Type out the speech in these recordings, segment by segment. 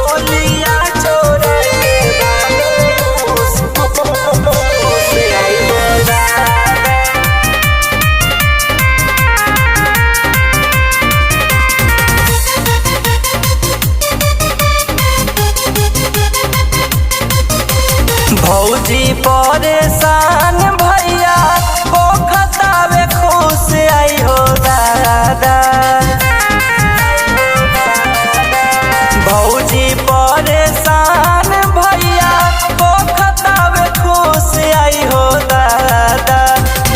चोलिया चोरा के से आई हो दादा। भौजी परेशान भैया हो खतावे खुश आई हो दादा। भौजी परेशान भैया हो खतावे खुश आई हो दादा।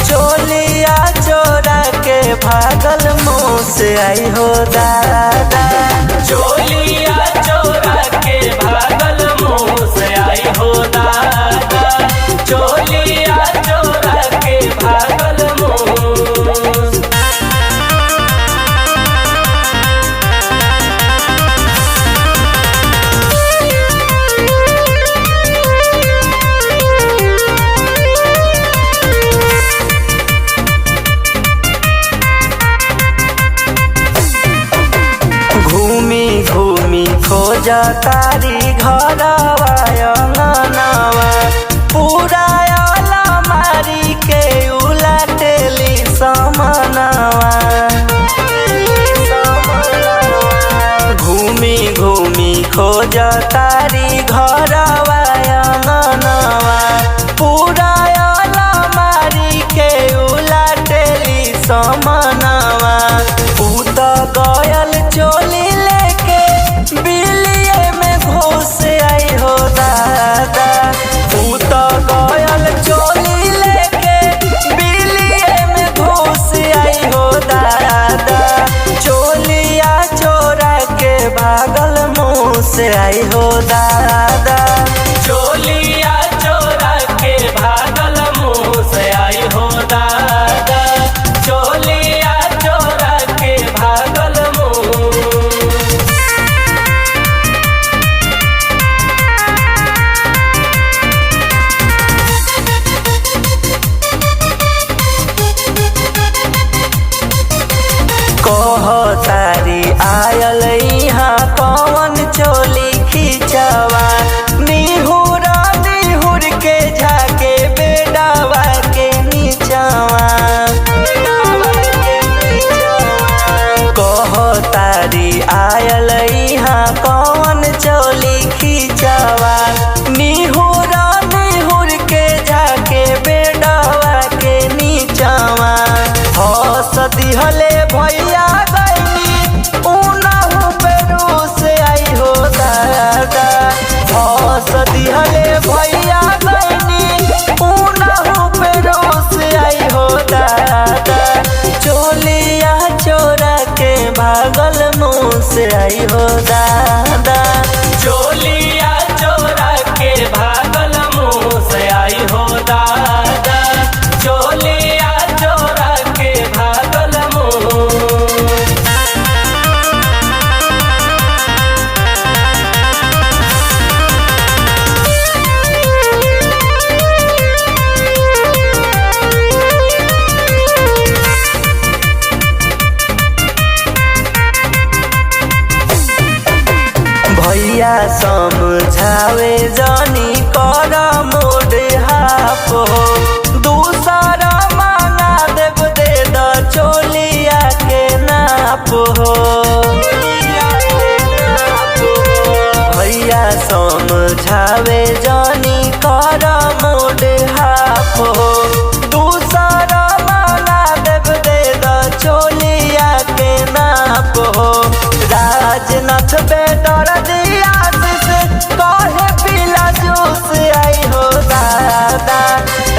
चोलिया चोरा के भागल मुँह से आई हो दादा। चोलिया चोरा के भागल मुँह से आई हो दादा। चोलिया चोरा के भागल मुँह। घूमी घूमी खोजा तारी घरवा अंगनवा। पूरा अलमारी के उलटेली सामनवा। घूमी घूमी खोजा तारी घरवा अंगनवा। पूरा अलमारी के उलटेली सामनवा। पूत गयल चोली लेके बिलिये में घुस आई हो दादा। पूत गयल चोली लेके बिलिये में घुस आई हो दादा। चोलिया चोरा के भागल मुँह से आई हो दादा। चोलिया चोरा के भागल मुँह से आई हो दादा। चोलिया चोरा के भागल मुँह। कह तारी आयल यहाँ कौन चोली खिंचवा। निहुर निहुर के झाके बेडावा के नीचवा। कह तारी आयल यहाँ कौन चोली खिंचवा। निहुर निहुर के झाके बेडावा के नीचवा। हंस दिहले भैया गईनी उनहु पे रूस आई हो दादा। हंस दिहले भैया गईनी उनहु पे रूस आई हो दादा। चोलिया चोरा के भागल मुँह से आई हो दादा। चोलिया चोरा के भागल मुँह से आई हो दादा। चोलिया चोरा के भागल मुँह। भैया समझावे जानी कर मोड़ हाफ हो। दूसरा मांगा देव दे द चोलिया के नाप हो। भैया समझावे जानी कर मोड़ हाफ हो। दूसरा मांगा देव दे द चोलिया के नाप हो। राजनाथ बेटर दिया से कहे पीला जूस आई हो दादा।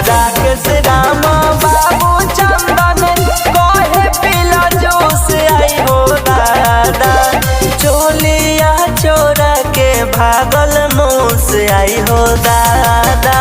राकेश राम बाबू चंदन कहे पीला जूस आई हो दादा। चोलिया चोरा के भागल मुँह से आई हो दादा।